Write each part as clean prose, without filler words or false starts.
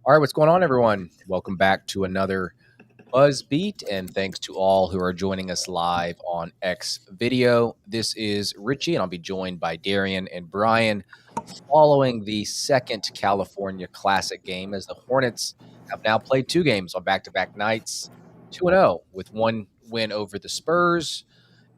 All right, what's going on, everyone? Welcome back to another Buzz Beat, and thanks to all who are joining us live on X Video. This is Richie, and I'll be joined by Darian and Brian following the second California Classic game as the Hornets have now played two games on back-to-back nights, 2-0 with one win over the Spurs,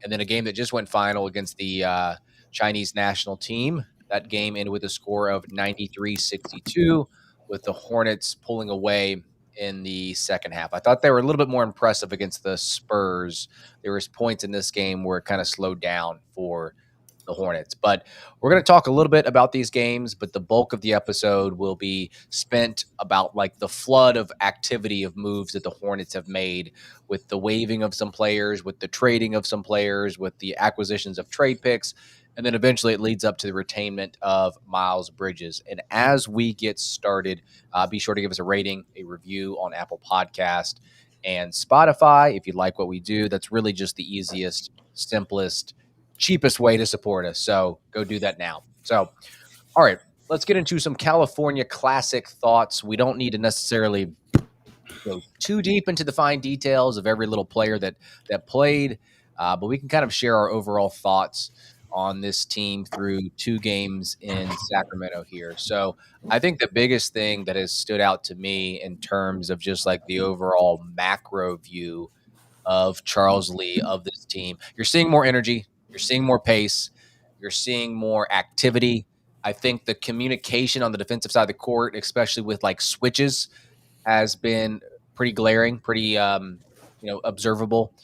and then a game that just went final against the Chinese national team. That game ended with a score of 93-62, with the Hornets pulling away in the second half. I thought they were a little bit more impressive against the Spurs. There was points in this game where it kind of slowed down for the Hornets. But we're going to talk a little bit about these games, but the bulk of the episode will be spent about like the flood of activity of moves that the Hornets have made, with the waiving of some players, with the trading of some players, with the acquisitions of trade picks, and then eventually it leads up to the retainment of Miles Bridges. And as we get started, be sure to give us a rating, a review on Apple Podcast and Spotify. If you like what we do, that's really just the easiest, simplest, cheapest way to support us. So go do that now. So, all right, let's get into some California Classic thoughts. We don't need to necessarily go too deep into the fine details of every little player that played, but we can kind of share our overall thoughts on this team through two games in Sacramento here. So I think the biggest thing that has stood out to me in terms of just like the overall macro view of Charles Lee, of this team, you're seeing more energy, you're seeing more pace, you're seeing more activity. I think the communication on the defensive side of the court, especially with like switches, has been pretty glaring, pretty observable.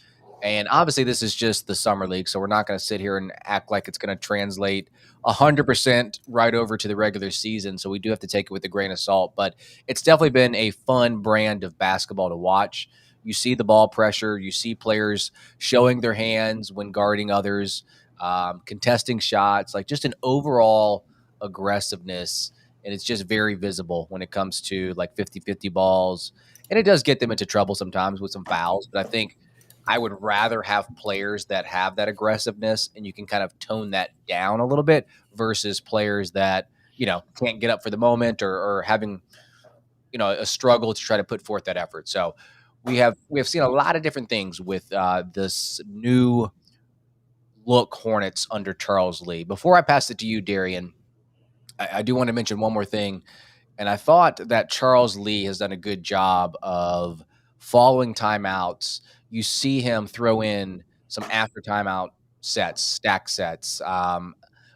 And obviously, this is just the summer league, so we're not going to sit here and act like it's going to translate 100% right over to the regular season. So we do have to take it with a grain of salt. But it's definitely been a fun brand of basketball to watch. You see the ball pressure, you see players showing their hands when guarding others, contesting shots, like just an overall aggressiveness, and it's just very visible when it comes to like 50-50 balls, and it does get them into trouble sometimes with some fouls, but I think I would rather have players that have that aggressiveness and you can kind of tone that down a little bit versus players that can't get up for the moment, or having a struggle to try to put forth that effort. So we have seen a lot of different things with this new look Hornets under Charles Lee. Before I pass it to you, Darian, I do want to mention one more thing. And I thought that Charles Lee has done a good job of following timeouts. You see him throw in some after timeout sets, stack sets,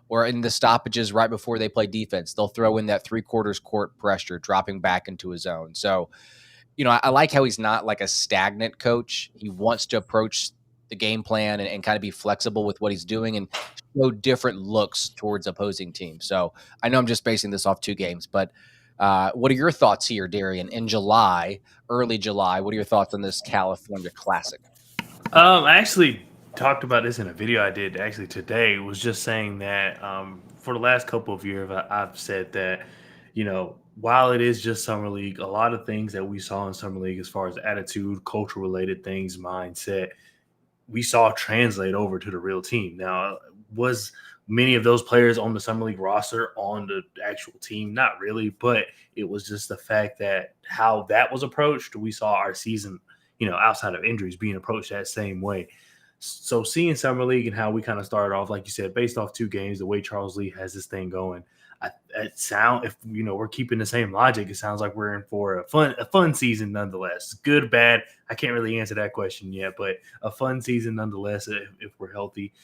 or in the stoppages right before they play defense, they'll throw in that 3/4 court pressure, dropping back into his zone. So, I like how he's not like a stagnant coach. He wants to approach the game plan and kind of be flexible with what he's doing and show different looks towards opposing teams. So I know I'm just basing this off two games, but what are your thoughts here, Darian, in July, early July? What are your thoughts on this California Classic? I actually talked about this in a video I did actually today. Was just saying that for the last couple of years, I've said that while it is just summer league, a lot of things that we saw in summer league as far as attitude, culture related things, mindset, we saw translate over to the real team. Now, was many of those players on the summer league roster on the actual team? Not really, but it was just the fact that how that was approached. We saw our season, outside of injuries, being approached that same way. So seeing summer league and how we kind of started off, like you said, based off two games, the way Charles Lee has this thing going, it sound if we're keeping the same logic, it sounds like we're in for a fun season nonetheless. Good, bad, I can't really answer that question yet, but a fun season nonetheless if we're healthy.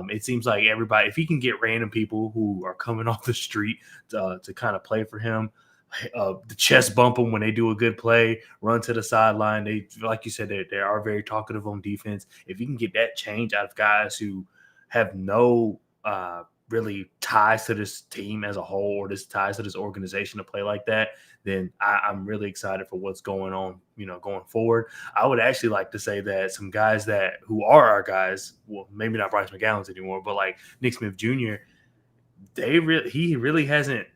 It seems like everybody, if he can get random people who are coming off the street to kind of play for him, the chest bump them when they do a good play, run to the sideline. They, like you said, they are very talkative on defense. If you can get that change out of guys who have no really ties to this team as a whole, or this ties to this organization to play like that, then I'm really excited for what's going on, going forward. I would actually like to say that some guys that who are our guys, well, maybe not Bryce McGowan's anymore, but like Nick Smith Jr., he really hasn't.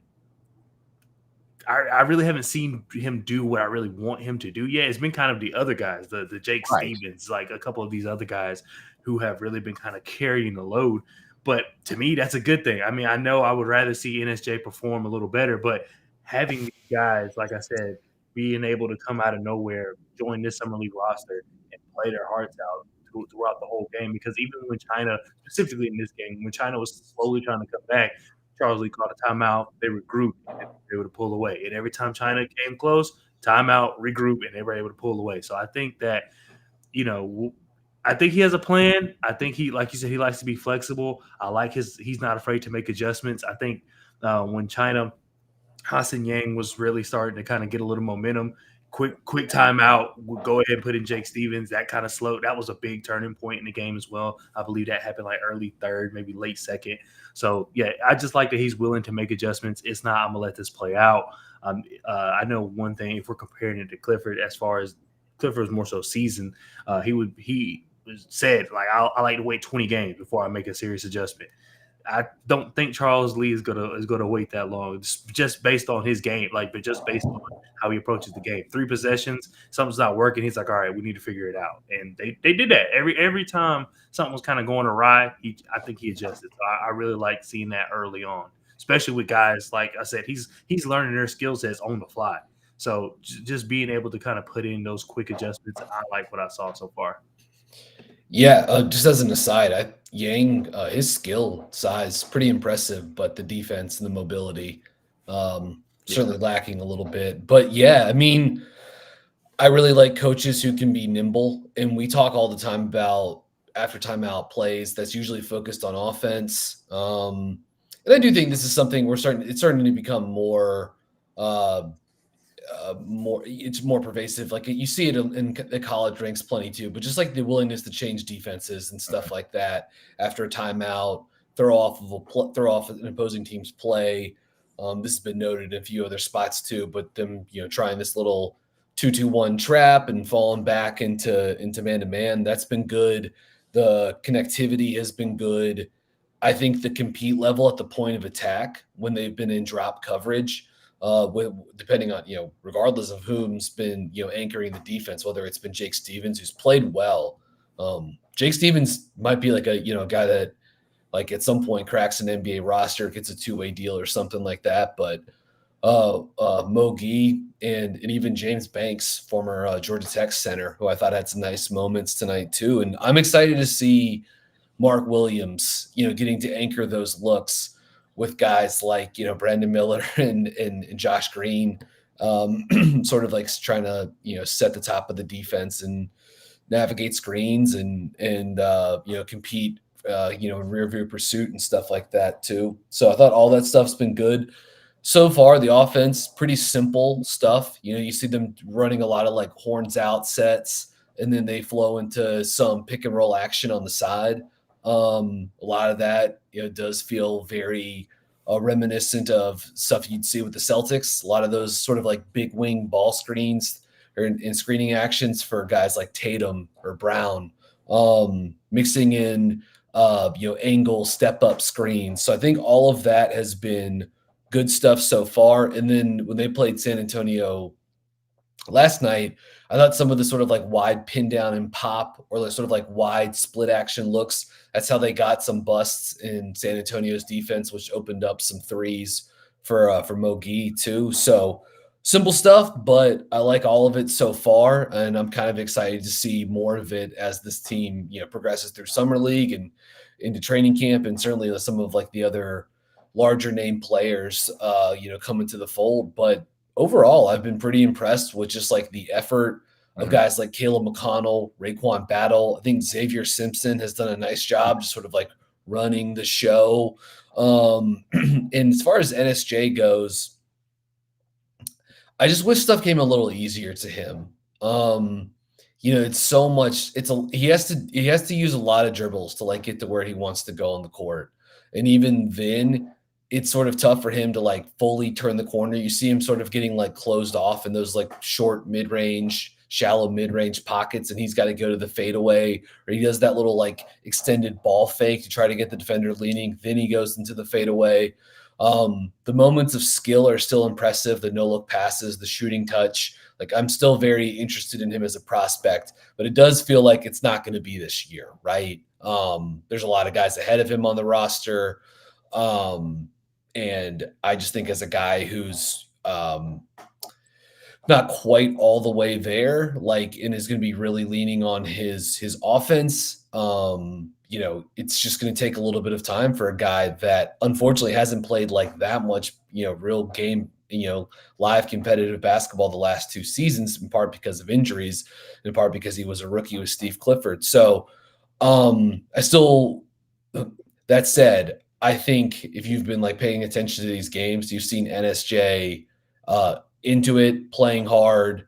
I really haven't seen him do what I really want him to do yet. It's been kind of the other guys, the Jake Right. Stevens, like a couple of these other guys who have really been kind of carrying the load. But to me, that's a good thing. I mean, I know I would rather see NSJ perform a little better, but having these guys, like I said, being able to come out of nowhere, join this summer league roster, and play their hearts out throughout the whole game. Because even when China, specifically in this game, when China was slowly trying to come back, Charles Lee called a timeout. They regrouped and they were able to pull away. And every time China came close, timeout, regroup, and they were able to pull away. So I think that, you know, I think he has a plan. I think he, like you said, he likes to be flexible. I like he's not afraid to make adjustments. I think when China, Hassan Yang was really starting to kind of get a little momentum. Quick timeout. We'll go ahead and put in Jake Stevens. That kind of slowed. That was a big turning point in the game as well. I believe that happened like early third, maybe late second. So yeah, I just like that he's willing to make adjustments. It's not, I'm gonna let this play out. I know one thing, if we're comparing it to Clifford, as far as Clifford was more so seasoned, he said like I like to wait 20 games before I make a serious adjustment. I don't think Charles Lee is gonna wait that long, just based on his game, but just based on how he approaches the game. 3 possessions, something's not working. He's like, all right, we need to figure it out, and they did that every time something was kind of going awry. I think he adjusted. So I really like seeing that early on, especially with guys like I said, he's learning their skill sets on the fly. So just being able to kind of put in those quick adjustments, I like what I saw so far. Yeah, just as an aside, Yang, his skill size pretty impressive, but the defense and the mobility certainly lacking a little bit. But yeah, I mean, I really like coaches who can be nimble, and we talk all the time about after timeout plays that's usually focused on offense. And I do think this is something it's starting to become uh, it's more pervasive. Like you see it in the college ranks plenty too, but just like the willingness to change defenses and stuff like that after a timeout, throw off an opposing team's play. This has been noted in a few other spots too, but them trying this little 2-2-1 trap and falling back into man to man, that's been good. The connectivity has been good. I think the compete level at the point of attack when they've been in drop coverage, depending on regardless of whom's been anchoring the defense, whether it's been Jake Stevens who's played well. Jake Stevens might be like a guy that like at some point cracks an NBA roster, gets a two-way deal or something like that. But Mo Gee and even James Banks, former Georgia Tech center, who I thought had some nice moments tonight too. And I'm excited to see Mark Williams, getting to anchor those looks with guys like, Brandon Miller and Josh Green, sort of like trying to, set the top of the defense and navigate screens and compete, in rear view pursuit and stuff like that too. So I thought all that stuff's been good. So far, the offense, pretty simple stuff. You see them running a lot of like horns out sets, and then they flow into some pick and roll action on the side. A lot of that, does feel very reminiscent of stuff you'd see with the Celtics. A lot of those sort of like big wing ball screens or in screening actions for guys like Tatum or Brown, mixing in, angle step up screens. So I think all of that has been good stuff so far. And then when they played San Antonio last night, I thought some of the sort of like wide pin down and pop or like sort of like wide split action looks, that's how they got some busts in San Antonio's defense, which opened up some threes for Mo Gee too. So simple stuff, but I like all of it so far. And I'm kind of excited to see more of it as this team, progresses through summer league and into training camp. And certainly some of like the other larger name players, come into the fold. But overall, I've been pretty impressed with just like the effort of guys like Caleb McConnell, Raekwon Battle. I think Xavier Simpson has done a nice job just sort of like running the show. And as far as NSJ goes, I just wish stuff came a little easier to him. It's so much. He has to use a lot of dribbles to like get to where he wants to go on the court, and even then, it's sort of tough for him to like fully turn the corner. You see him sort of getting like closed off in those like short mid-range, shallow mid-range pockets, and he's got to go to the fadeaway, or he does that little like extended ball fake to try to get the defender leaning. Then he goes into the fadeaway. The moments of skill are still impressive. The no-look passes, the shooting touch. Like I'm still very interested in him as a prospect, but it does feel like it's not going to be this year, right? There's a lot of guys ahead of him on the roster. And I just think as a guy who's not quite all the way there, like, and is going to be really leaning on his offense. It's just going to take a little bit of time for a guy that unfortunately hasn't played like that much, real game, live competitive basketball the last 2 seasons, in part because of injuries, in part because he was a rookie with Steve Clifford. So, I still, that said, I think if you've been like paying attention to these games, you've seen NSJ into it, playing hard,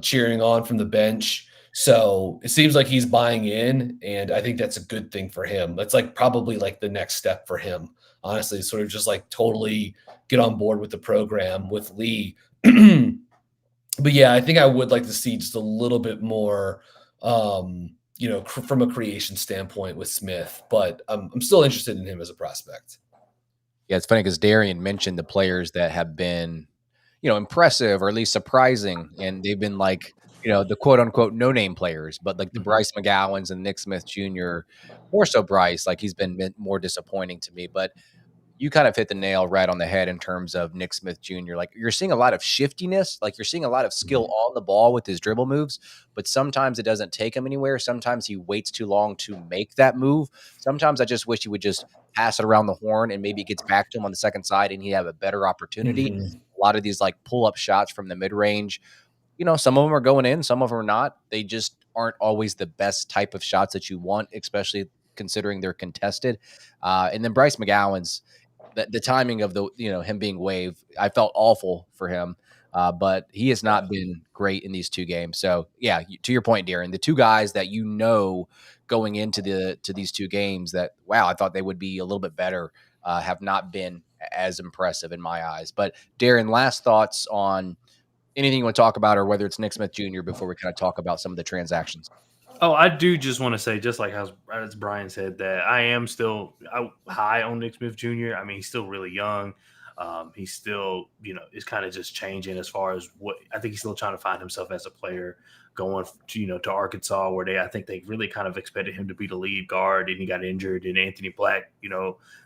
cheering on from the bench. So it seems like he's buying in, and I think that's a good thing for him. That's like probably like the next step for him, honestly, sort of just like totally get on board with the program with Lee. But yeah, I think I would like to see just a little bit more, from a creation standpoint with Smith, but I'm still interested in him as a prospect. Yeah, it's funny because Darian mentioned the players that have been, impressive or at least surprising, and they've been like, the quote unquote no name players, but like the Mhm. Bryce McGowans and Nick Smith Jr. More so Bryce, like he's been more disappointing to me, but you kind of hit the nail right on the head in terms of Nick Smith Jr. Like you're seeing a lot of shiftiness, like you're seeing a lot of skill Mhm. on the ball with his dribble moves, but sometimes it doesn't take him anywhere. Sometimes he waits too long to make that move. Sometimes I just wish he would just pass it around the horn and maybe it gets back to him on the second side and he have a better opportunity. Mhm. A lot of these like pull up shots from the mid range, some of them are going in, some of them are not. They just aren't always the best type of shots that you want, especially considering they're contested. And then Bryce McGowan's the timing of him being waived, I felt awful for him. But he has Yeah. not been great in these 2 games. So yeah, to your point, Darren, the 2 guys that going into to these 2 games that wow, I thought they would be a little bit better, have not been as impressive in my eyes. But Darren, last thoughts on anything you want to talk about, or whether it's Nick Smith Jr. before we kind of talk about some of the transactions. Oh, I do just want to say, just like as Brian said, that I am still high on Nick Smith Jr. I mean, he's still really young. He's still, is kind of just changing as far as what I think he's still trying to find himself as a player. Going to, to Arkansas, where I think they really kind of expected him to be the lead guard, and he got injured, and Anthony Black,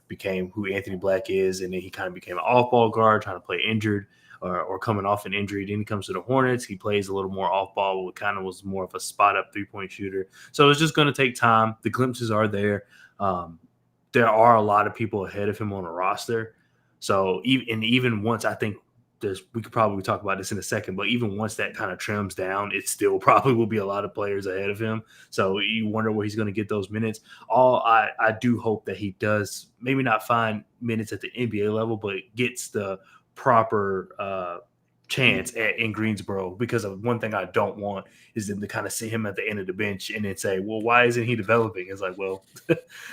became who Anthony Black is, and then he kind of became an off-ball guard, trying to play injured. Or coming off an injury. Then he comes to the Hornets. He plays a little more off ball. Kind of was more of a spot up 3-point shooter. So it's just going to take time. The glimpses are there. There are a lot of people ahead of him on the roster. So even once I think we could probably talk about this in a second, but even once that kind of trims down, it still probably will be a lot of players ahead of him. So you wonder where he's going to get those minutes. I do hope that he does maybe not find minutes at the NBA level, but gets the proper chance in Greensboro, because of one thing I don't want is them to kind of see him at the end of the bench and then say, well, why isn't he developing? It's like, well,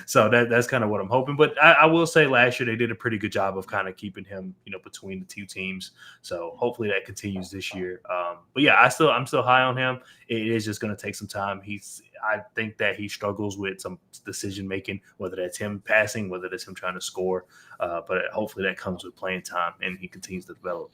so that's kind of what I'm hoping. But I will say last year they did a pretty good job of kind of keeping him, between the 2 teams. So hopefully that continues this year. But yeah, I'm still high on him. It is just going to take some time. I think that he struggles with some decision making, whether that's him passing, whether that's him trying to score. But hopefully that comes with playing time and he continues to develop.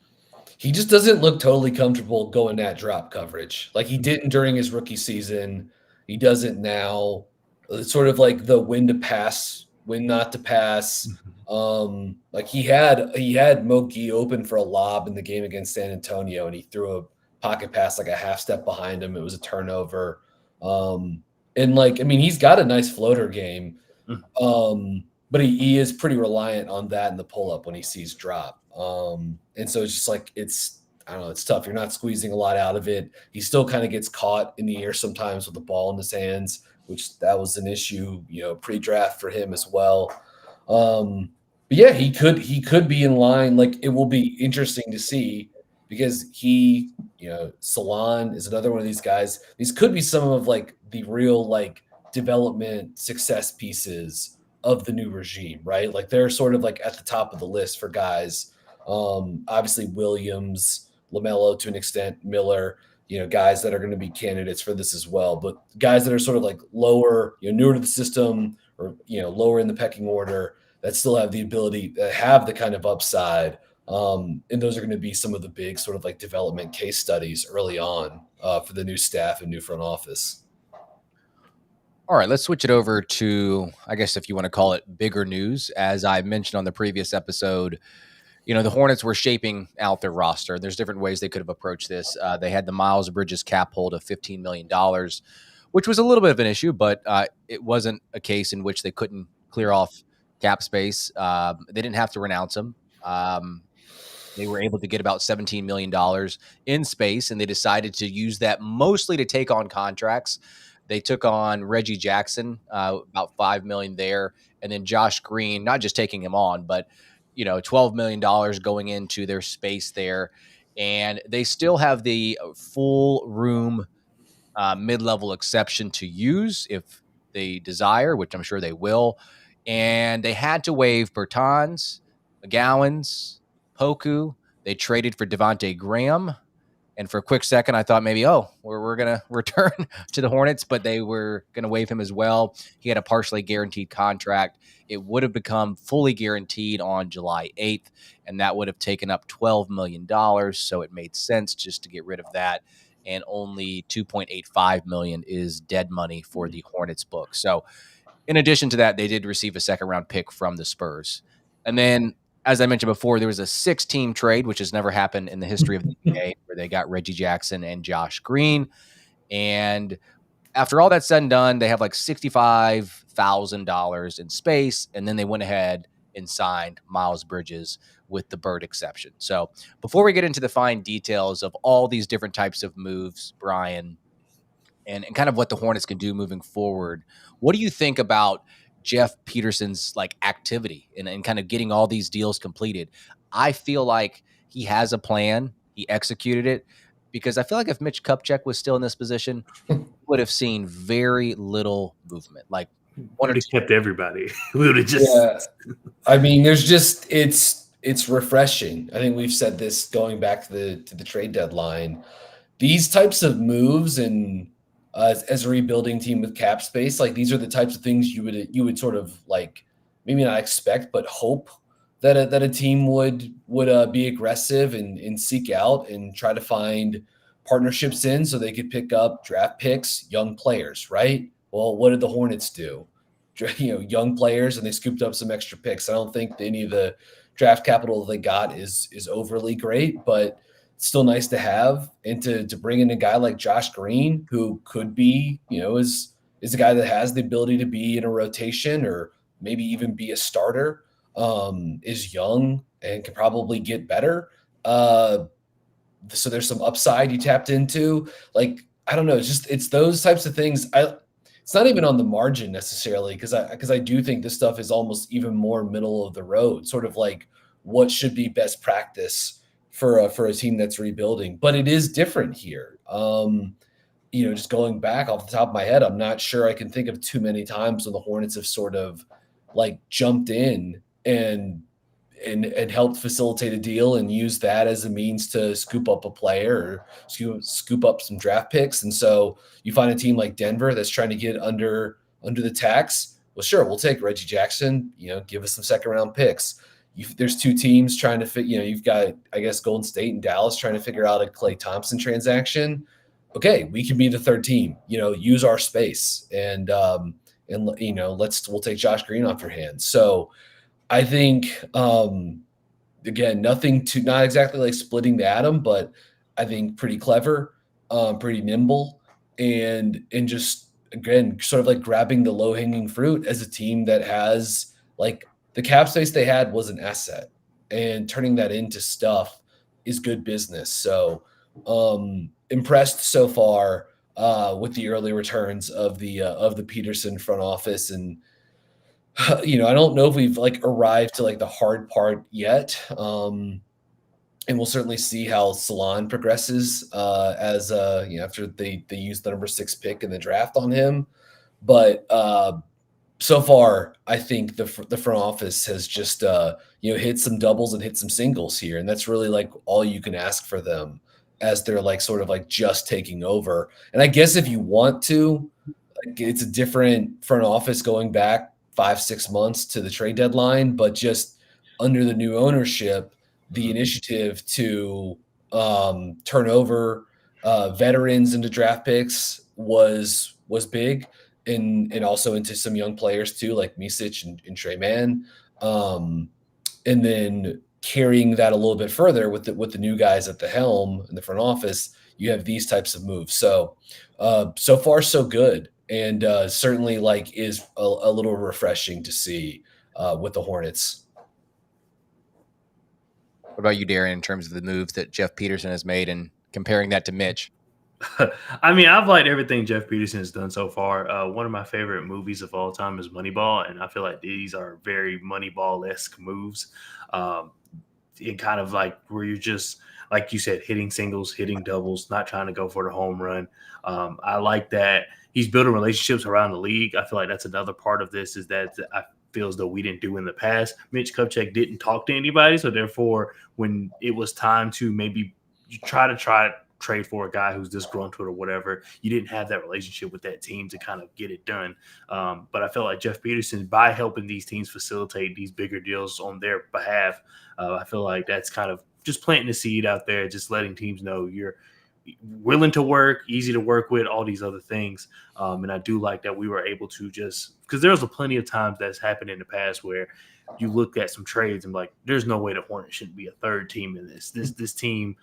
He just doesn't look totally comfortable going that drop coverage. Like he didn't during his rookie season. He doesn't now. It's sort of like the when to pass, when not to pass. Like he had Moki open for a lob in the game against San Antonio, and he threw a pocket pass like a half step behind him. It was a turnover. And like, I mean, he's got a nice floater game. But he is pretty reliant on that in the pull up when he sees drop. And so it's just like I don't know, it's tough. You're not squeezing a lot out of it. He still kind of gets caught in the air sometimes with the ball in his hands, which that was an issue, pre-draft for him as well. But yeah, he could be in line. Like it will be interesting to see because Salon is another one of these guys. These could be some of like the real like development success pieces of the new regime, right? Like they're sort of like at the top of the list for guys. Obviously Williams, LaMelo to an extent, Miller, guys that are going to be candidates for this as well. But guys that are sort of like lower, newer to the system or, lower in the pecking order that still have the ability to have the kind of upside. And those are going to be some of the big sort of like development case studies early on for the new staff and new front office. All right, let's switch it over to, I guess, if you want to call it bigger news. As I mentioned on the previous episode, the Hornets were shaping out their roster. There's different ways they could have approached this. They had the Miles Bridges cap hold of $15 million, which was a little bit of an issue, but it wasn't a case in which they couldn't clear off cap space. They didn't have to renounce him. They were able to get about $17 million in space, and they decided to use that mostly to take on contracts. They took on Reggie Jackson, about $5 million there, and then Josh Green, not just taking him on, but $12 million going into their space there. And they still have the full room mid-level exception to use if they desire, which I'm sure they will. And they had to waive Bertans, McGowan's, Poku. They traded for Devontae Graham. And for a quick second, I thought maybe, we're going to return to the Hornets, but they were going to waive him as well. He had a partially guaranteed contract. It would have become fully guaranteed on July 8th, and that would have taken up $12 million. So it made sense just to get rid of that. And only $2.85 million is dead money for the Hornets book. So in addition to that, they did receive a second-round pick from the Spurs. And then, as I mentioned before, there was a 6-team trade, which has never happened in the history of the NBA, where they got Reggie Jackson and Josh Green. And after all that's said and done, they have like $65,000 in space. And then they went ahead and signed Miles Bridges with the Bird exception. So before we get into the fine details of all these different types of moves, Brian, and kind of what the Hornets can do moving forward, what do you think about Jeff Peterson's activity and kind of getting all these deals completed? I feel like he has a plan. He executed it, because I feel like if Mitch Kupchak was still in this position, we would have seen very little movement. Like one or two kept everybody. We would have just. Yeah. I mean, there's just it's refreshing. I think we've said this going back to the trade deadline. These types of moves and as a rebuilding team with cap space, these are the types of things you would sort of maybe not expect, but hope that a team would be aggressive and seek out and try to find partnerships in so they could pick up draft picks, young players, right? Well, what did the Hornets do? Young players, and they scooped up some extra picks. I don't think any of the draft capital they got is overly great, but it's still nice to have, and to bring in a guy like Josh Green, who could be, is a guy that has the ability to be in a rotation or maybe even be a starter, is young and can probably get better. So there's some upside you tapped into. I don't know. It's those types of things. It's not even on the margin necessarily, because I do think this stuff is almost even more middle of the road, sort of like what should be best practice for a team that's rebuilding. But it is different here. Just going back off the top of my head, I'm not sure I can think of too many times when the Hornets have sort of jumped in and helped facilitate a deal and use that as a means to scoop up a player or scoop up some draft picks. And so you find a team like Denver that's trying to get under the tax. Well, sure, we'll take Reggie Jackson, give us some second round picks. There's two teams trying to fit, you've got, I guess, Golden State and Dallas trying to figure out a Klay Thompson transaction. Okay, we can be the third team, use our space and we'll take Josh Green off your hands. So I think, again, not exactly like splitting the atom, but I think pretty clever, pretty nimble, and just, again, sort of grabbing the low hanging fruit as a team that has the cap space they had was an asset, and turning that into stuff is good business. So impressed so far with the early returns of the Peterson front office. And I don't know if we've arrived to the hard part yet. And we'll certainly see how Salon progresses as after they use the number 6 pick in the draft on him. But so far, I think the front office has just hit some doubles and hit some singles here, and that's really all you can ask for them as they're just taking over. And I guess if you want to, it's a different front office going back 5-6 months to the trade deadline, but just under the new ownership, the initiative to turn over veterans into draft picks was big. And also into some young players too, like Micic and Trey Mann. And then carrying that a little bit further with the new guys at the helm in the front office, you have these types of moves. So so far so good, and certainly like is a little refreshing to see with the Hornets. What about you, Darren, in terms of the moves that Jeff Peterson has made and comparing that to Mitch? I mean, I've liked everything Jeff Peterson has done so far. One of my favorite movies of all time is Moneyball, and I feel like these are very Moneyball-esque moves. And kind of like where you're just, like you said, hitting singles, hitting doubles, not trying to go for the home run. I like that he's building relationships around the league. I feel like that's another part of this, is that I feel as though we didn't do in the past. Mitch Kupchak didn't talk to anybody, so therefore, when it was time to maybe try to trade for a guy who's disgruntled or whatever, you didn't have that relationship with that team to kind of get it done. But I feel like Jeff Peterson, by helping these teams facilitate these bigger deals on their behalf, I feel like that's kind of just planting the seed out there, just letting teams know you're willing to work, easy to work with, all these other things. And I do like that we were able to just, because there was plenty of times that's happened in the past where you look at some trades and like, there's no way the Hornets shouldn't be a third team in this. This team,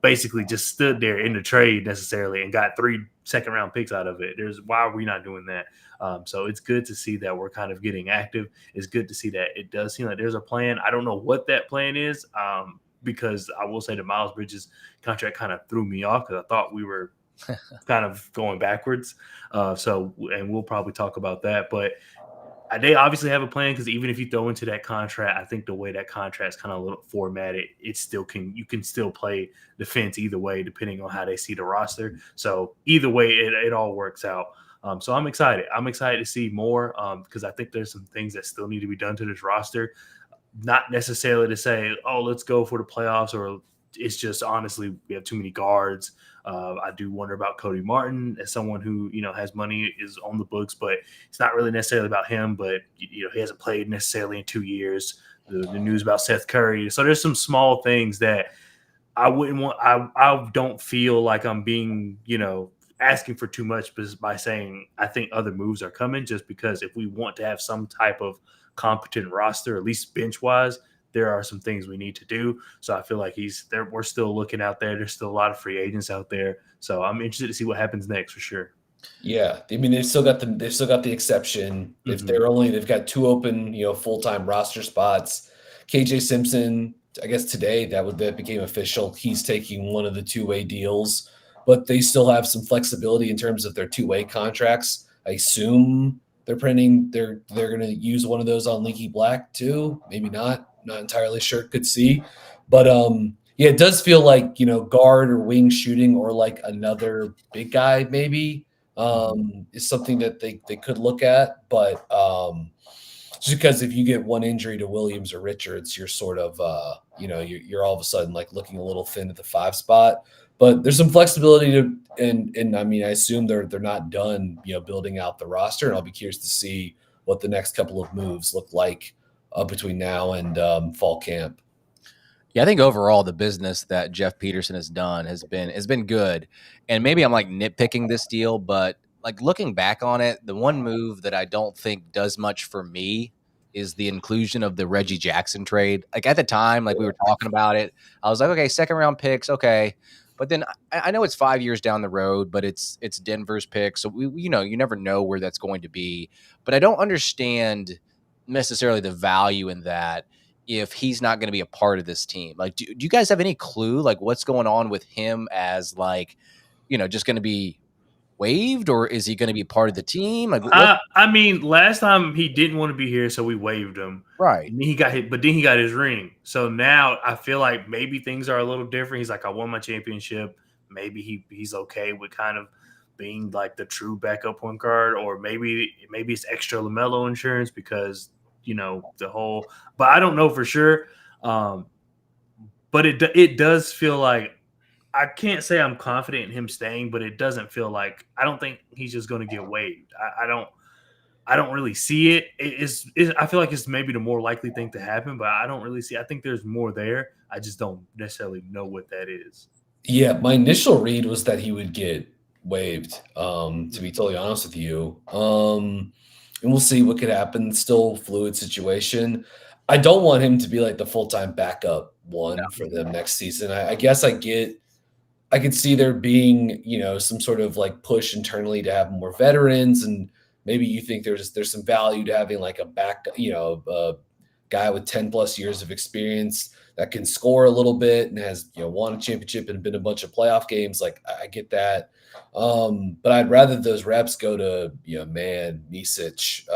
basically just stood there in the trade necessarily and got 3 second-round picks out of it. Why are we not doing that? So it's good to see that we're kind of getting active. It's good to see that it does seem like there's a plan. I don't know what that plan is, because I will say the Miles Bridges contract kind of threw me off, because I thought we were kind of going backwards. And we'll probably talk about that. But they obviously have a plan, because even if you throw into that contract, I think the way that contract's kind of a little formatted, you can still play defense either way, depending on how they see the roster. So either way, it all works out. So I'm excited. I'm excited to see more, because I think there's some things that still need to be done to this roster. Not necessarily to say, oh, let's go for the playoffs, or it's just honestly we have too many guards. I do wonder about Cody Martin as someone who has money, is on the books, but it's not really necessarily about him. But he hasn't played necessarily in 2 years. The news about Seth Curry, so there's some small things that I wouldn't want. I don't feel like I'm being asking for too much by saying I think other moves are coming, just because if we want to have some type of competent roster, at least bench wise, there are some things we need to do. So I feel like we're still looking out there. There's still a lot of free agents out there. So I'm interested to see what happens next for sure. Yeah, I mean they've still got the exception. If they've got 2 open, full-time roster spots. KJ Simpson, I guess today that became official. He's taking one of the 2-way deals, but they still have some flexibility in terms of their 2-way contracts. I assume they're going to use one of those on Leaky Black too. Maybe not entirely sure. Could see, but yeah, it does feel like guard or wing shooting, or like another big guy maybe is something that they could look at. But just because if you get one injury to Williams or Richards, you're sort of you're all of a sudden like looking a little thin at the 5 spot. But there's some flexibility and I mean, I assume they're not done, building out the roster, and I'll be curious to see what the next couple of moves look like between now and fall camp. Yeah, I think overall the business that Jeff Peterson has done has been good. And maybe I'm like nitpicking this deal, but like looking back on it, the one move that I don't think does much for me is the inclusion of the Reggie Jackson trade. Like at the time, like we were talking about it, I was like, okay, 2nd-round picks, okay. But then I know it's 5 years down the road, but it's Denver's pick, so you never know where that's going to be. But I don't understand necessarily the value in that if he's not going to be a part of this team. Like, do you guys have any clue like what's going on with him as like, just going to be waived, or is he going to be part of the team? Like, I mean, last time he didn't want to be here, so we waived him. Right. And then he got hit, but then he got his ring. So now I feel like maybe things are a little different. He's like, I won my championship. Maybe he's okay with kind of being like the true backup point guard, or maybe it's extra LaMelo insurance because the whole. But I don't know for sure. But it does feel like. I can't say I'm confident in him staying, but it doesn't feel like I don't think he's just going to get waived. I don't really see it. I feel like it's maybe the more likely thing to happen, but I don't really see. I think there's more there. I just don't necessarily know what that is. Yeah, my initial read was that he would get waived. To be totally honest with you, and we'll see what could happen. Still fluid situation. I don't want him to be like the full-time backup one for them next season. I guess I could see there being, some sort of like push internally to have more veterans, and maybe you think there's some value to having like a back, a guy with 10 plus years of experience that can score a little bit and has, won a championship and been a bunch of playoff games. Like I get that. But I'd rather those reps go to, Man, Misic,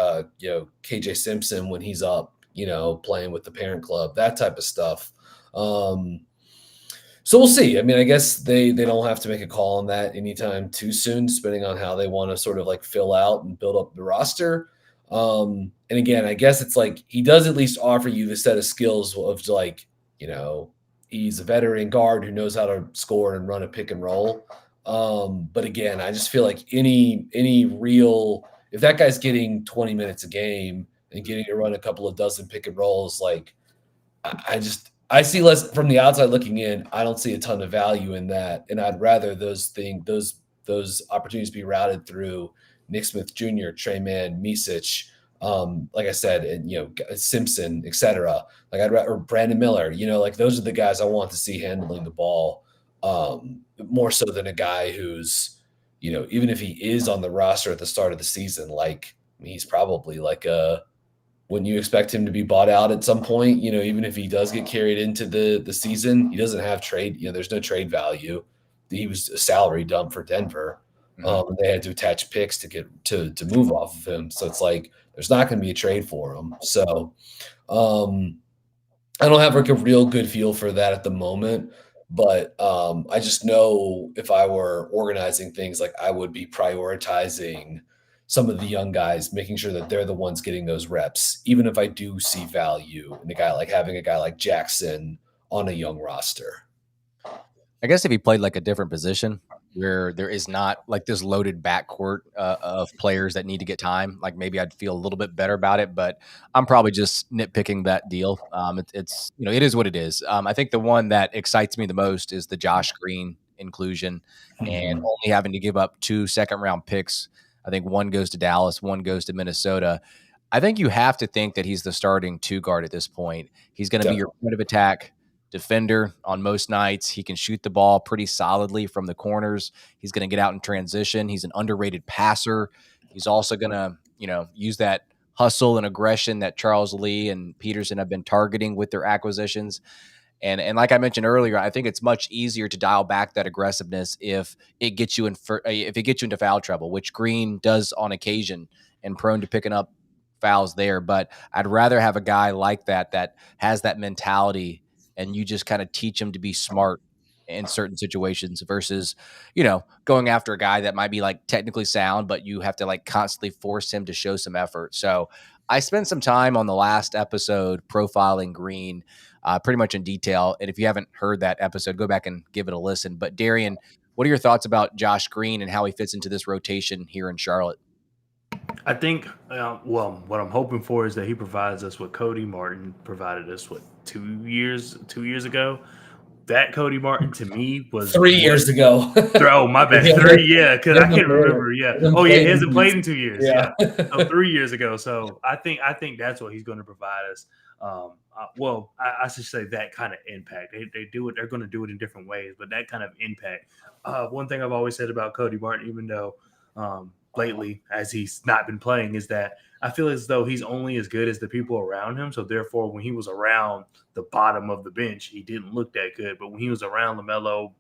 KJ Simpson when he's up, playing with the parent club, that type of stuff. So we'll see. I mean, I guess they don't have to make a call on that anytime too soon, depending on how they want to sort of like fill out and build up the roster. And again, I guess it's like he does at least offer you the set of skills of like, he's a veteran guard who knows how to score and run a pick and roll. But again, I just feel like any real, if that guy's getting 20 minutes a game and getting to run a couple of dozen pick and rolls, like I see less from the outside looking in. I don't see a ton of value in that, and I'd rather those opportunities be routed through Nick Smith Jr., Trey Mann, Misic, like I said, and Simpson, etc. Like or Brandon Miller. Like those are the guys I want to see handling the ball more so than a guy who's, even if he is on the roster at the start of the season, like he's probably like wouldn't you expect him to be bought out at some point? Even if he does get carried into the season, he doesn't have trade. There's no trade value. He was a salary dump for Denver. Mhm. They had to attach picks to get to move off of him. So it's like there's not going to be a trade for him. So I don't have like a real good feel for that at the moment. But I just know if I were organizing things, like I would be prioritizing some of the young guys, making sure that they're the ones getting those reps, even if I do see value in having a guy like Jackson on a young roster. I guess if he played like a different position where there is not like this loaded backcourt of players that need to get time, like maybe I'd feel a little bit better about it. But I'm probably just nitpicking that deal. It's it is what it is. I think the one that excites me the most is the Josh Green inclusion, and Mhm. only having to give up 2 second-round picks. I think one goes to Dallas, one goes to Minnesota. I think you have to think that he's the starting 2 guard at this point. He's going to be your Definitely. point of attack defender on most nights. He can shoot the ball pretty solidly from the corners. He's going to get out in transition. He's an underrated passer. He's also going to, use that hustle and aggression that Charles Lee and Peterson have been targeting with their acquisitions. And like I mentioned earlier, I think it's much easier to dial back that aggressiveness if it gets you into foul trouble, which Green does on occasion and prone to picking up fouls there. But I'd rather have a guy like that has that mentality, and you just kind of teach him to be smart in certain situations versus, going after a guy that might be like technically sound, but you have to like constantly force him to show some effort. So I spent some time on the last episode profiling Green pretty much in detail. And if you haven't heard that episode, go back and give it a listen. But Darian, what are your thoughts about Josh Green and how he fits into this rotation here in Charlotte? I think, what I'm hoping for is that he provides us what Cody Martin provided us, 2 years ago. That Cody Martin to me was 3 years ago. Oh, my bad. Yeah. 3, yeah, because I can't remember. He Yeah. hasn't Oh, yeah, he played hasn't in played in 2 years. Yeah. So Yeah. 3 years ago. So I think that's what he's going to provide us. I should say that kind of impact. They do it. They're going to do it in different ways, but that kind of impact. One thing I've always said about Cody Martin, even though lately as he's not been playing, is that I feel as though he's only as good as the people around him. So therefore, when he was around the bottom of the bench, he didn't look that good. But when he was around LaMelo,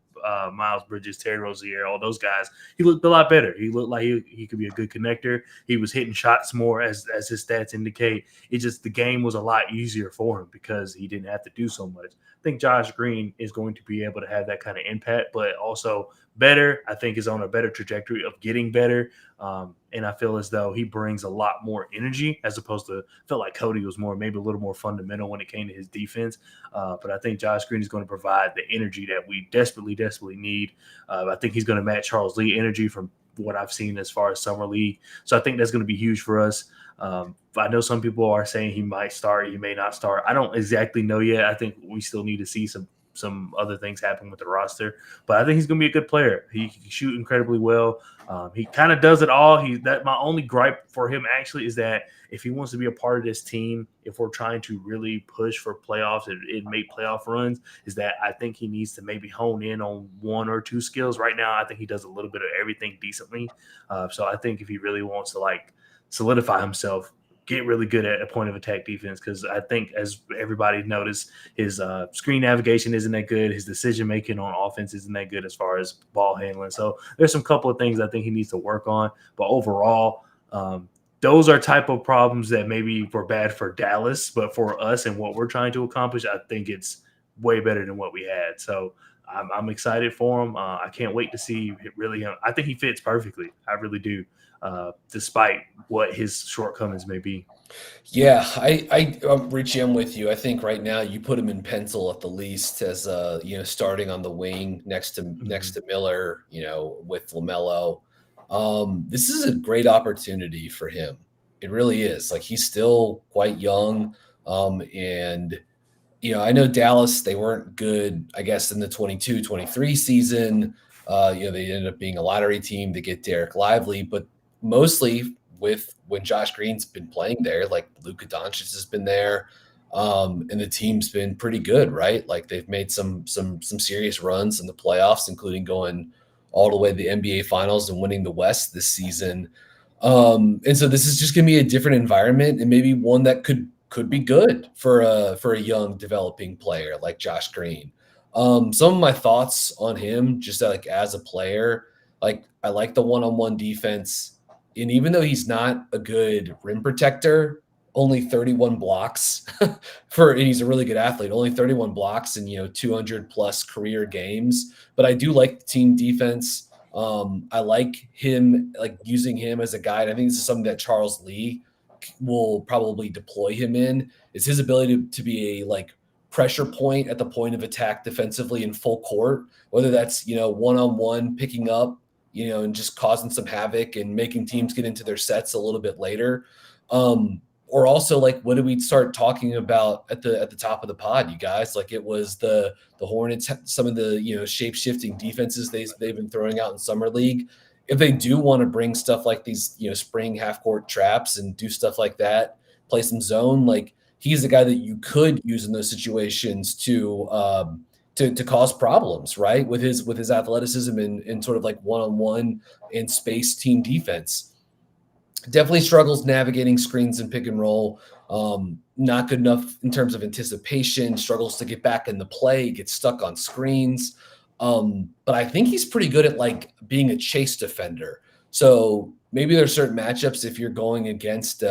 Miles Bridges, Terry Rozier, all those guys, he looked a lot better. He looked like he could be a good connector. He was hitting shots more as his stats indicate. It just, the game was a lot easier for him because he didn't have to do so much. I think Josh Green is going to be able to have that kind of impact, but also better. I think is on a better trajectory of getting better. And I feel as though he brings a lot more energy as opposed to, I felt like Cody was maybe a little more fundamental when it came to his defense. But I think Josh Green is going to provide the energy that we desperately need. I think he's going to match Charles Lee energy from what I've seen as far as summer league. So I think that's going to be huge for us. I know some people are saying he might start, he may not start. I don't exactly know yet. I think we still need to see some some other things happen with the roster. But I think he's going to be a good player. He can shoot incredibly well. He kind of does it all. My only gripe for him actually is that if he wants to be a part of this team, if we're trying to really push for playoffs and make playoff runs, is that I think he needs to maybe hone in on one or two skills. Right now, I think he does a little bit of everything decently. So I think if he really wants to like solidify himself, get really good at a point of attack defense, because I think, as everybody noticed, his screen navigation isn't that good. His decision making on offense isn't that good as far as ball handling. So there's some couple of things I think he needs to work on. But overall, those are type of problems that maybe were bad for Dallas, but for us and what we're trying to accomplish, I think it's way better than what we had. So I'm excited for him. I can't wait to see really him. I think he fits perfectly. I really do. Despite what his shortcomings may be. Yeah, Richie, I'm with you. I think right now you put him in pencil at the least as starting on the wing next to Miller, with LaMelo. This is a great opportunity for him. It really is. Like, he's still quite young. And I know Dallas, they weren't good, I guess, in the 22-23 season. They ended up being a lottery team to get Derek Lively, but mostly with when Josh Green's been playing there, like Luka Doncic has been there, and the team's been pretty good, right? Like, they've made some serious runs in the playoffs, including going all the way to the NBA Finals and winning the West this season. And so this is just going to be a different environment, and maybe one that could be good for a young developing player like Josh Green. Some of my thoughts on him, just like as a player, like, I like the one-on-one defense. And even though he's not a good rim protector, only 31 blocks and he's a really good athlete, only 31 blocks in, 200 plus career games. But I do like the team defense. I like him, like using him as a guide. I think this is something that Charles Lee will probably deploy him in, is his ability to be a like pressure point at the point of attack defensively in full court, whether that's, one-on-one picking up, and just causing some havoc and making teams get into their sets a little bit later. Or also, like, what did we start talking about at the top of the pod, you guys? Like, it was the Hornets, some of the, shape-shifting defenses they've been throwing out in summer league. If they do want to bring stuff like these, spring half-court traps and do stuff like that, play some zone, like, he's the guy that you could use in those situations to cause problems, right? With his athleticism and sort of like one-on-one and space team defense. Definitely struggles navigating screens and pick and roll. Not good enough in terms of anticipation, struggles to get back in the play, gets stuck on screens. But I think he's pretty good at like being a chase defender. So maybe there's certain matchups if you're going against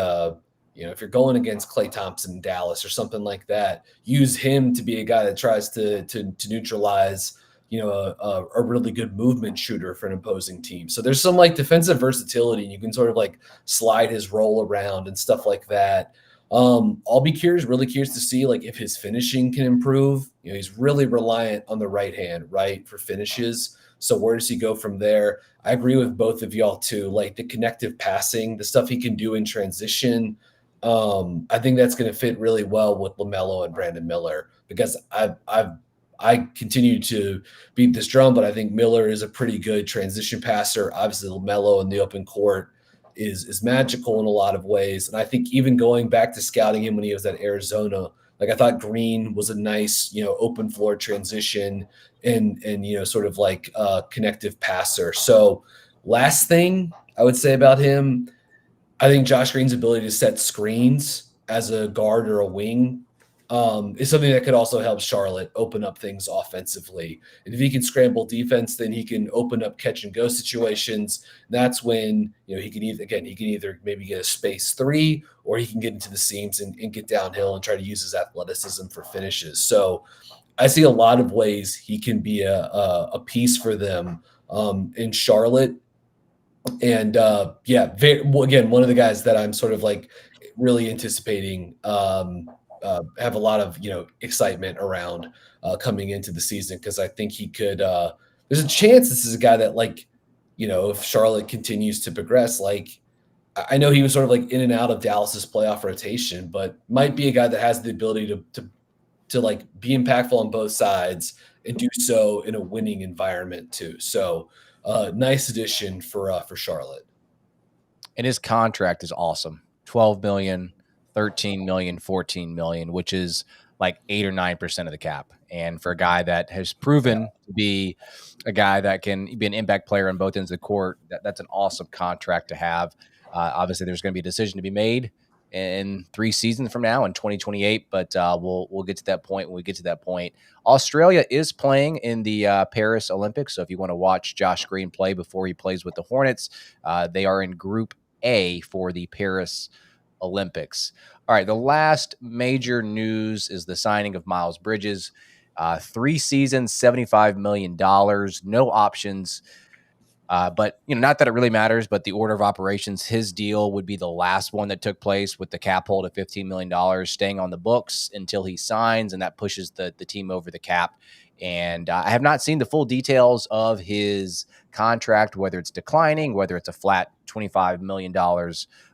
if you're going against Klay Thompson in Dallas or something like that, use him to be a guy that tries to neutralize, a really good movement shooter for an opposing team. So there's some like defensive versatility, and you can sort of like slide his role around and stuff like that. I'll be really curious to see like if his finishing can improve. He's really reliant on the right hand, right, for finishes. So where does he go from there? I agree with both of y'all too. Like the connective passing, the stuff he can do in transition. I think that's going to fit really well with LaMelo and Brandon Miller, because I continue to beat this drum, but I think Miller is a pretty good transition passer. Obviously, LaMelo in the open court is magical in a lot of ways. And I think even going back to scouting him when he was at Arizona, like I thought Green was a nice, open floor transition and sort of like a connective passer. So last thing I would say about him, I think Josh Green's ability to set screens as a guard or a wing is something that could also help Charlotte open up things offensively. And if he can scramble defense, then he can open up catch and go situations. That's when, he can either maybe get a space three, or he can get into the seams and get downhill and try to use his athleticism for finishes. So I see a lot of ways he can be a piece for them in Charlotte. And again, one of the guys that I'm sort of like really anticipating have a lot of excitement around coming into the season, because I think he could. There's a chance this is a guy that, like, if Charlotte continues to progress, like, I know he was sort of like in and out of Dallas's playoff rotation, but might be a guy that has the ability to to like be impactful on both sides and do so in a winning environment too. So nice addition for Charlotte. And his contract is awesome. 12 million, 13 million, 14 million, which is like 8 or 9% of the cap. And for a guy that has proven to be a guy that can be an impact player on both ends of the court, that's an awesome contract to have. Obviously, there's going to be a decision to be made in 3 seasons from now in 2028, but we'll get to that point when we get to that point. Australia is playing in the Paris Olympics, so if you want to watch Josh Green play before he plays with the Hornets, they are in Group A for the Paris Olympics. All right, the last major news is the signing of Miles Bridges. 3 seasons, $75 million, no options. But, not that it really matters, but the order of operations, his deal would be the last one that took place with the cap hold of $15 million staying on the books until he signs, and that pushes the team over the cap. And I have not seen the full details of his contract, whether it's declining, whether it's a flat $25 million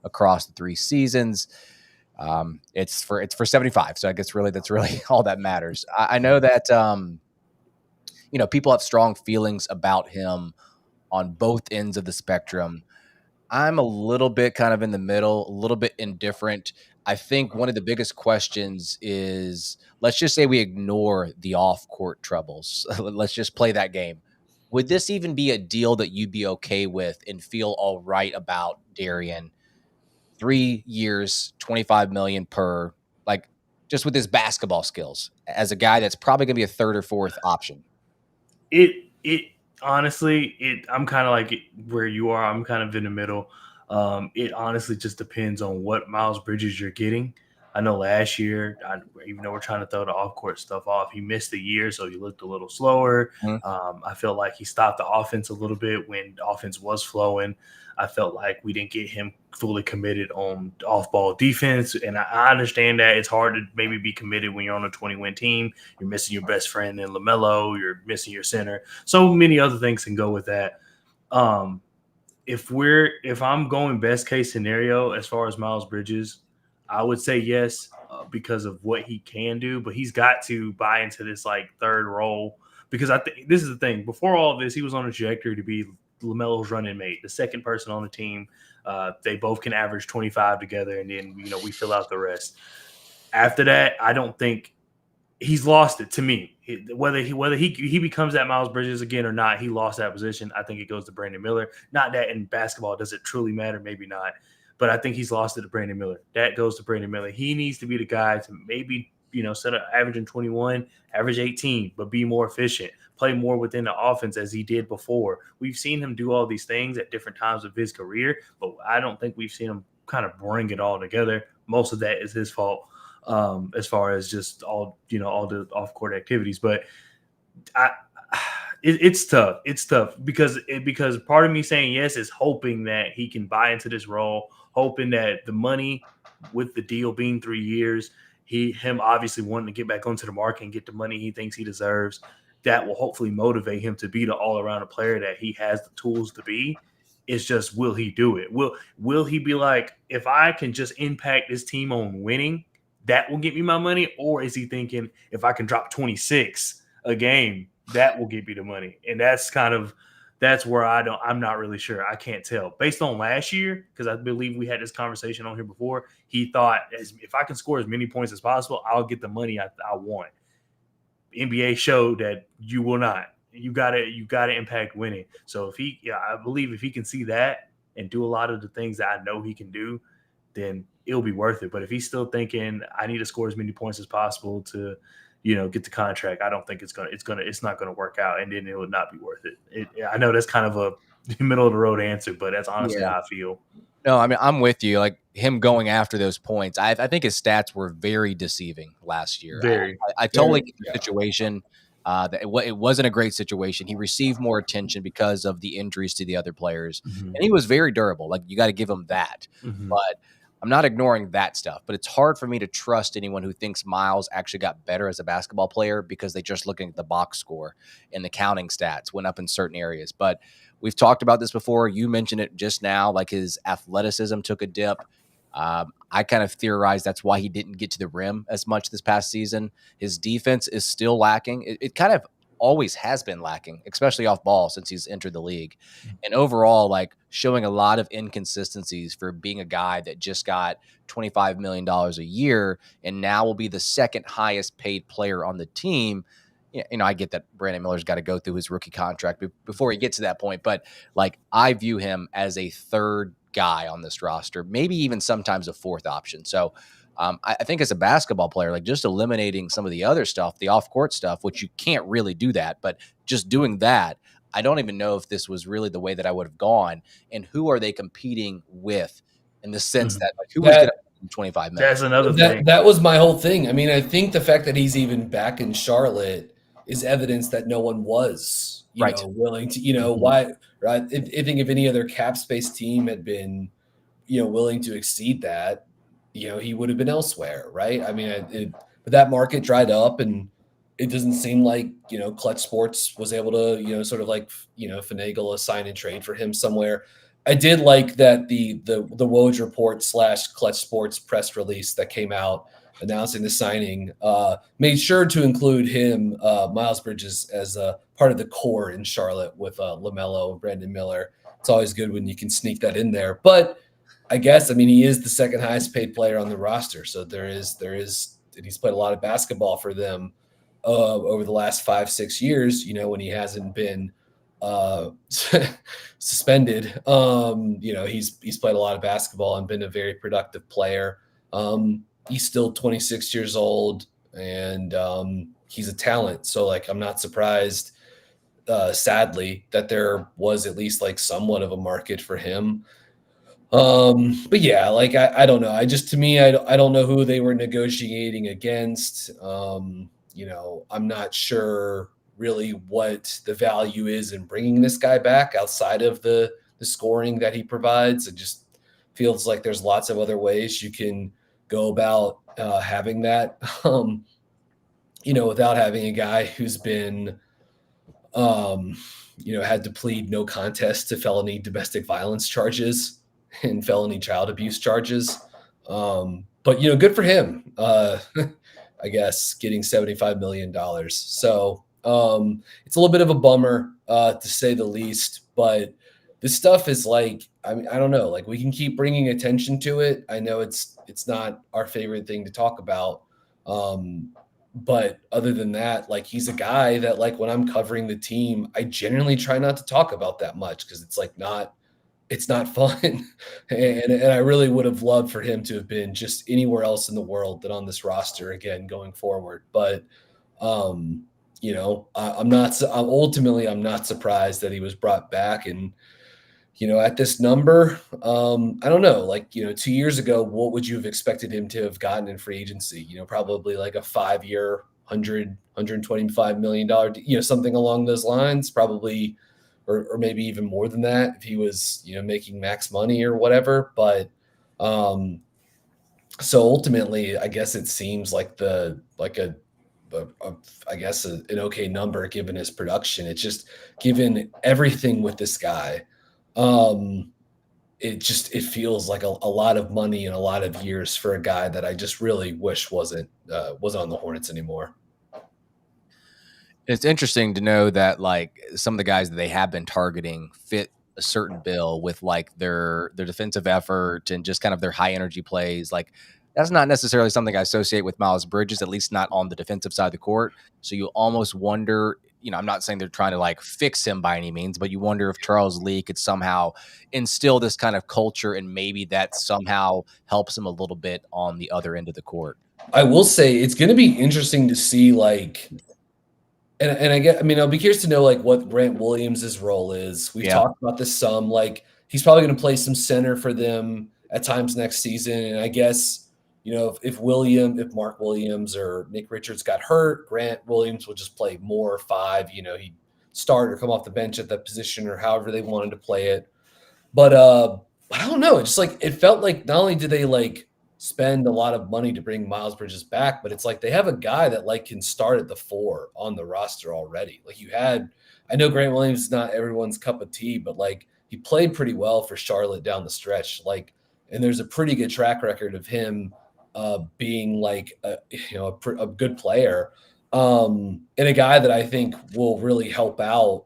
across the 3 seasons. It's for 75. So I guess really that's really all that matters. I know that, people have strong feelings about him on both ends of the spectrum. I'm a little bit kind of in the middle, a little bit indifferent. I think one of the biggest questions is, let's just say we ignore the off-court troubles. Let's just play that game. Would this even be a deal that you'd be okay with and feel all right about, Darian? 3 years, 25 million per, like just with his basketball skills as a guy that's probably going to be a third or fourth option. It honestly, I'm kind of like where you are. I'm kind of in the middle. It honestly just depends on what Miles Bridges you're getting. I know last year, even though we're trying to throw the off-court stuff off, he missed a year, so he looked a little slower. I felt like he stopped the offense a little bit when the offense was flowing. I felt like we didn't get him fully committed on off-ball defense, and I understand that it's hard to maybe be committed when you're on a 20-win team. You're missing your best friend in LaMelo. You're missing your center. So many other things can go with that. If I'm going best case scenario as far as Miles Bridges, I would say yes because of what he can do, but he's got to buy into this like third role because I think this is the thing. Before all of this, he was on a trajectory to be LaMelo's running mate, the second person on the team. They both can average 25 together, and then we fill out the rest. After that, I don't think he's lost it to me. Whether he becomes that Miles Bridges again or not, he lost that position. I think it goes to Brandon Miller. Not that in basketball does it truly matter, maybe not. But I think he's lost it to Brandon Miller. That goes to Brandon Miller. He needs to be the guy to maybe, instead of averaging 21, average 18, but be more efficient, play more within the offense as he did before. We've seen him do all these things at different times of his career, but I don't think we've seen him kind of bring it all together. Most of that is his fault as far as just all the off-court activities. But it's tough. It's tough because part of me saying yes is hoping that he can buy into this role, hoping that the money with the deal being 3 years, him obviously wanting to get back onto the market and get the money he thinks he deserves, that will hopefully motivate him to be the all-around player that he has the tools to be. It's just, will he do it? Will he be like, if I can just impact this team on winning, that will get me my money? Or is he thinking, if I can drop 26 a game, that will get me the money? And that's where I'm not really sure. I can't tell. Based on last year, because I believe we had this conversation on here before, he thought, if I can score as many points as possible, I'll get the money I want. NBA showed that you will not. You gotta impact winning. So I believe if he can see that and do a lot of the things that I know he can do, then it'll be worth it. But if he's still thinking I need to score as many points as possible to get the contract, I don't think it's not gonna work out, and then it would not be worth it. I know that's kind of a middle of the road answer, but that's honestly how I feel. No, I mean, I'm with you. Like him going after those points, I think his stats were very deceiving last year. I totally get the situation. That it wasn't a great situation. He received more attention because of the injuries to the other players, and he was very durable. Like, you got to give him that. But I'm not ignoring that stuff, but it's hard for me to trust anyone who thinks Miles actually got better as a basketball player because they just looking at the box score and the counting stats went up in certain areas. But we've talked about this before. You mentioned it just now, like his athleticism took a dip. I kind of theorized that's why he didn't get to the rim as much this past season. His defense is still lacking. It kind of always has been lacking, especially off ball since he's entered the league. And overall, like showing a lot of inconsistencies for being a guy that just got $25 million a year and now will be the second highest paid player on the team. I get that Brandon Miller's got to go through his rookie contract before he gets to that point, but like I view him as a third guy on this roster, maybe even sometimes a fourth option. So I think as a basketball player, like just eliminating some of the other stuff, the off court stuff, which you can't really do that, but just doing that, I don't even know if this was really the way that I would have gone. And who are they competing with in the sense that like who was going to 25 million? That's another thing. That was my whole thing. I mean, I think the fact that he's even back in Charlotte is evidence that no one was, willing to, why, right? I think if any other cap space team had been, willing to exceed that, he would have been elsewhere, right? I mean, but that market dried up, and it doesn't seem like, Clutch Sports was able to, sort of like, finagle a sign and trade for him somewhere. I did like that the Woj report / Clutch Sports press release that came out announcing the signing made sure to include him, Miles Bridges, as a part of the core in Charlotte with LaMelo and Brandon Miller. It's always good when you can sneak that in there. But I guess, I mean, he is the second highest paid player on the roster. So there is, and he's played a lot of basketball for them over the last 5-6 years, when he hasn't been suspended. He's played a lot of basketball and been a very productive player. He's still 26 years old, and he's a talent. So like, I'm not surprised, sadly, that there was at least like somewhat of a market for him. But yeah, like, I don't know. I don't know who they were negotiating against. I'm not sure really what the value is in bringing this guy back outside of the scoring that he provides. It just feels like there's lots of other ways you can go about having that, without having a guy who's been, had to plead no contest to felony domestic violence charges and felony child abuse charges. But, good for him, I guess, getting $75 million. So it's a little bit of a bummer, to say the least, but this stuff is like, I mean, I don't know, like we can keep bringing attention to it. I know it's not our favorite thing to talk about. But other than that, like he's a guy that like when I'm covering the team, I generally try not to talk about that much because it's like it's not fun. and I really would have loved for him to have been just anywhere else in the world than on this roster again going forward. But I'm not surprised that he was brought back. And at this number, I don't know, like, 2 years ago, what would you have expected him to have gotten in free agency? Probably like a 5-year, $125 million, something along those lines, probably, or maybe even more than that if he was, making max money or whatever. But so ultimately, I guess it seems like an okay number given his production. It's just given everything with this guy. It feels like a lot of money and a lot of years for a guy that I just really wish wasn't on the Hornets anymore. It's interesting to know that like some of the guys that they have been targeting fit a certain bill with like their defensive effort and just kind of their high energy plays. Like that's not necessarily something I associate with Miles Bridges, at least not on the defensive side of the court. So you almost wonder, I'm not saying they're trying to like fix him by any means, but you wonder if Charles Lee could somehow instill this kind of culture and maybe that somehow helps him a little bit on the other end of the court. I will say it's going to be interesting to see like, and I'll be curious to know like what Grant Williams' role is. We've talked about this some, like he's probably going to play some center for them at times next season. And I guess, if Mark Williams or Nick Richards got hurt, Grant Williams would just play more 5, he'd start or come off the bench at that position or however they wanted to play it. But I don't know. It's just like, it felt like not only did they like spend a lot of money to bring Miles Bridges back, but it's like they have a guy that like can start at the 4 on the roster already. Like I know Grant Williams is not everyone's cup of tea, but like he played pretty well for Charlotte down the stretch. Like and there's a pretty good track record of him being like a good player, and a guy that I think will really help out.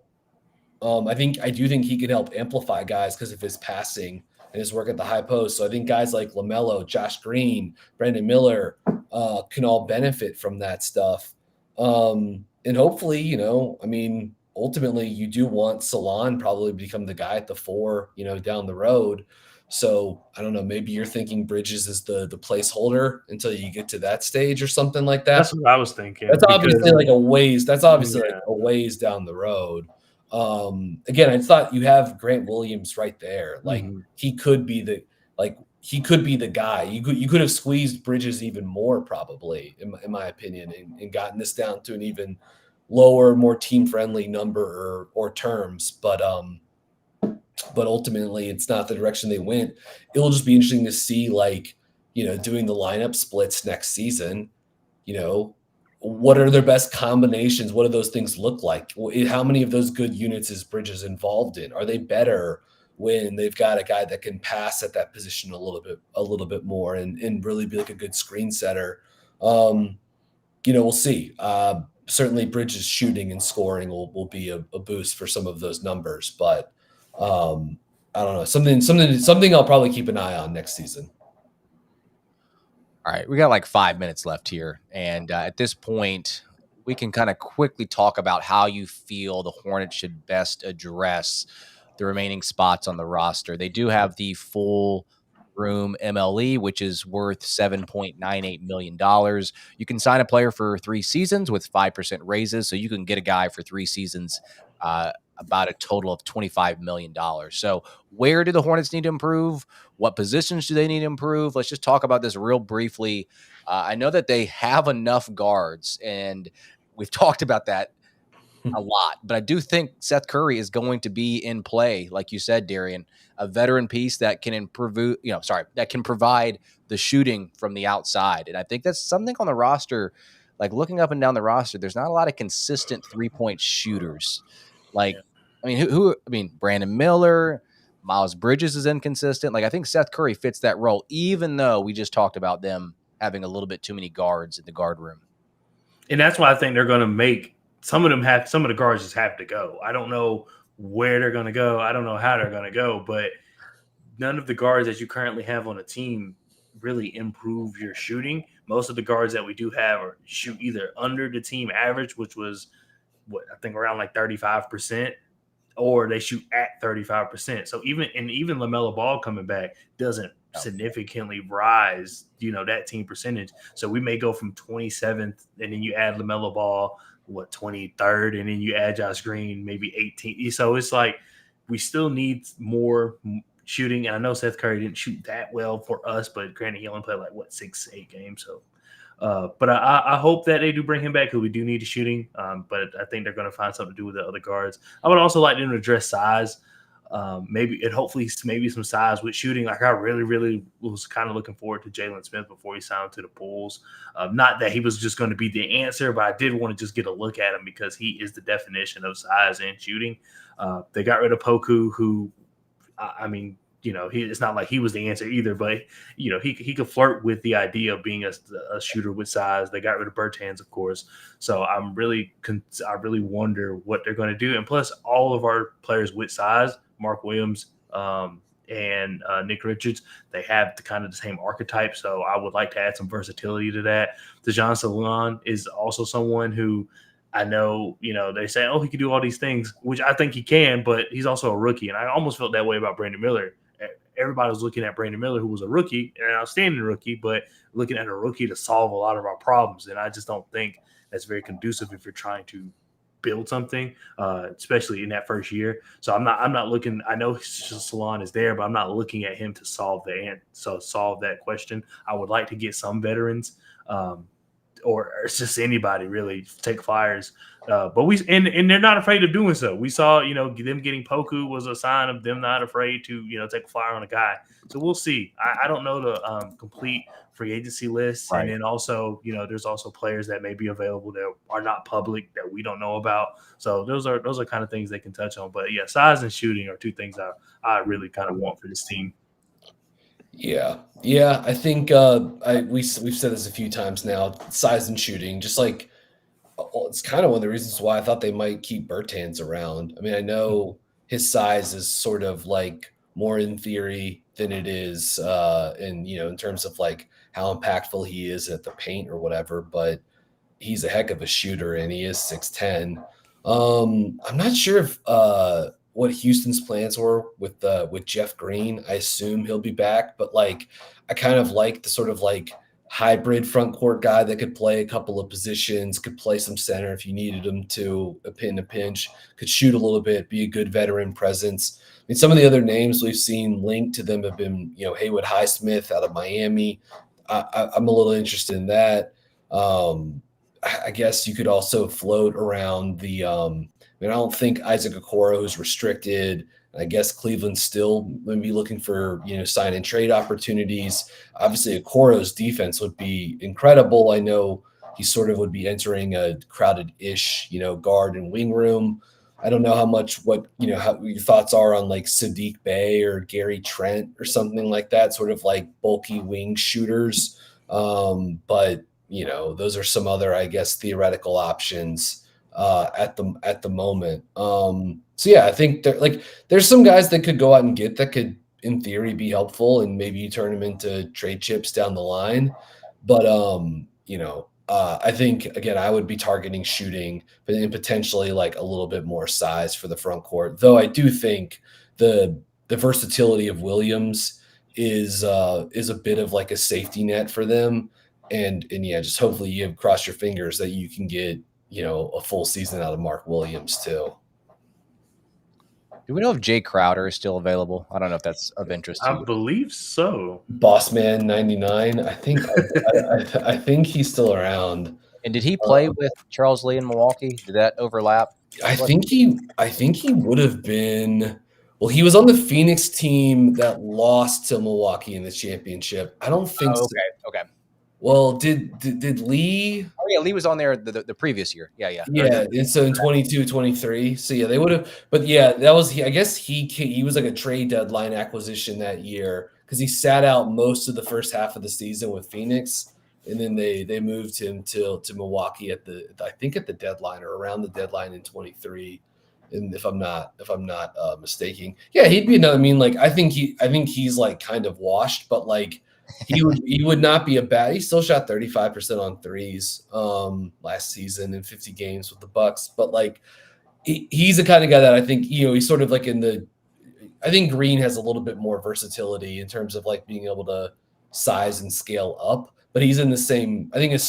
I do think he can help amplify guys because of his passing and his work at the high post. So I think guys like LaMelo, Josh Green, Brandon Miller can all benefit from that stuff. And hopefully, ultimately you do want Salon probably become the guy at the 4, down the road. So I don't know, maybe you're thinking Bridges is the placeholder until you get to that stage or something like that. That's what I was thinking. That's obviously like a ways down the road. Again, I thought you have Grant Williams right there. Like he could be the guy. You could have squeezed Bridges even more, probably, in my opinion, and gotten this down to an even lower, more team friendly number or terms. But ultimately, it's not the direction they went. It'll just be interesting to see, doing the lineup splits next season. What are their best combinations? What do those things look like? How many of those good units is Bridges involved in? Are they better when they've got a guy that can pass at that position a little bit more and really be like a good screen setter? We'll see. Certainly Bridges shooting and scoring will be a boost for some of those numbers, but I don't know, something I'll probably keep an eye on next season. All right, we got like 5 minutes left here. And at this point, we can kind of quickly talk about how you feel the Hornets should best address the remaining spots on the roster. They do have the full room MLE, which is worth $7.98 million. You can sign a player for 3 seasons with 5% raises. So you can get a guy for 3 seasons, about a total of $25 million. So where do the Hornets need to improve? What positions do they need to improve? Let's just talk about this real briefly. I know that they have enough guards, and we've talked about that a lot, but I do think Seth Curry is going to be in play, like you said, Darian, a veteran piece that can that can provide the shooting from the outside. And I think that's something on the roster, like looking up and down the roster, there's not a lot of consistent 3-point shooters. Brandon Miller, Miles Bridges is inconsistent. Like, I think Seth Curry fits that role, even though we just talked about them having a little bit too many guards in the guard room. And that's why I think they're going to make some of the guards just have to go. I don't know where they're going to go. I don't know how they're going to go, but none of the guards that you currently have on a team really improve your shooting. Most of the guards that we do have shoot either under the team average, which was I think around like 35%, or they shoot at 35%. So even LaMelo Ball coming back doesn't significantly rise, that team percentage. So we may go from 27th, and then you add LaMelo Ball, 23rd, and then you add Josh Green, maybe 18th. So it's like we still need more shooting. And I know Seth Curry didn't shoot that well for us, but granted, he only played 6-8 games. So but I hope that they do bring him back, because we do need the shooting. But I think they're going to find something to do with the other guards. I would also like them to address size. Hopefully some size with shooting. Like, I really, really was kind of looking forward to Jalen Smith before he signed to the Bulls. Not that he was just going to be the answer, but I did want to just get a look at him because he is the definition of size and shooting. They got rid of Poku, who, it's not like he was the answer either, but he could flirt with the idea of being a shooter with size. They got rid of Bertans, of course. So I really wonder what they're going to do. And plus, all of our players with size, Mark Williams and Nick Richards, they have the same archetype. So I would like to add some versatility to that. Dejan Salon is also someone who, I know, they say, he can do all these things, which I think he can, but he's also a rookie. And I almost felt that way about Brandon Miller. Everybody was looking at Brandon Miller, who was a rookie, an outstanding rookie, but looking at a rookie to solve a lot of our problems. And I just don't think that's very conducive if you're trying to build something, especially in that first year. So I'm not looking. I know Salon is there, but I'm not looking at him to solve that question. I would like to get some veterans, or it's just anybody really take flyers. But and they're not afraid of doing so. We saw, them getting Poku was a sign of them not afraid to, take a flyer on a guy. So we'll see. I don't know the complete free agency list. Right. And then also, there's also players that may be available that are not public that we don't know about. So those are kind of things they can touch on. But yeah, size and shooting are two things I really kind of want for this team. Yeah. I think we've said this a few times now. Size and shooting, just like well, it's kind of one of the reasons why I thought they might keep Bertans around. I mean, I know his size is sort of like more in theory than it is in terms of like how impactful he is at the paint or whatever, but he's a heck of a shooter and he is 6'10". I'm not sure if what Houston's plans were with Jeff Green. I assume he'll be back, but like I kind of like the sort of like hybrid front court guy that could play a couple of positions, could play some center if you needed him to, in a pinch, could shoot a little bit, be a good veteran presence. I mean, some of the other names we've seen linked to them have been, Haywood Highsmith out of Miami. I'm a little interested in that. I guess you could also float around I don't think Isaac Okoro is restricted. I guess Cleveland's still going to be looking for, sign and trade opportunities. Obviously, Okoro's defense would be incredible. I know he sort of would be entering a crowded-ish, guard and wing room. I don't know how your thoughts are on like Sadiq Bey or Gary Trent or something like that, sort of like bulky wing shooters. But those are some other, I guess, theoretical options at the moment. So yeah, I think there's some guys that could go out and get that could, in theory, be helpful, and maybe you turn them into trade chips down the line. But I think again, I would be targeting shooting, but then potentially like a little bit more size for the front court. Though I do think the versatility of Williams is a bit of like a safety net for them. And yeah, just hopefully you have crossed your fingers that you can get, a full season out of Mark Williams too. Do we know if Jay Crowder is still available? I don't know if that's of interest to I you. believe so. Bossman 99. I think I think he's still around. And did he play with Charles Lee in Milwaukee? Did that overlap? I think he would have been. Well, he was on the Phoenix team that lost to Milwaukee in the championship. I don't think so. Okay. Well, did Lee? Oh yeah, Lee was on there the previous year. Yeah. Yeah, and so in 22, 23. So yeah, they would have. But yeah, that was I guess he was like a trade deadline acquisition that year because he sat out most of the first half of the season with Phoenix, and then they moved him to Milwaukee at the deadline or around the deadline in 23. And if I'm not mistaken, yeah, he'd be another. I mean, like I think he's like kind of washed, but like. He would not be a bad. He still shot 35% on threes last season in 50 games with the Bucks. But like he's the kind of guy that I think he's sort of like I think Green has a little bit more versatility in terms of like being able to size and scale up. But he's in the same, I think it's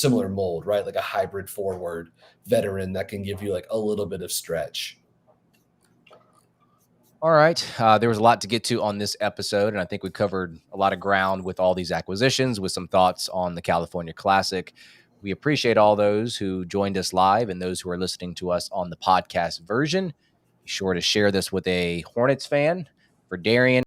similar mold, right? Like a hybrid forward veteran that can give you like a little bit of stretch. All right. There was a lot to get to on this episode, and I think we covered a lot of ground with all these acquisitions with some thoughts on the California Classic. We appreciate all those who joined us live and those who are listening to us on the podcast version. Be sure to share this with a Hornets fan. For Darian,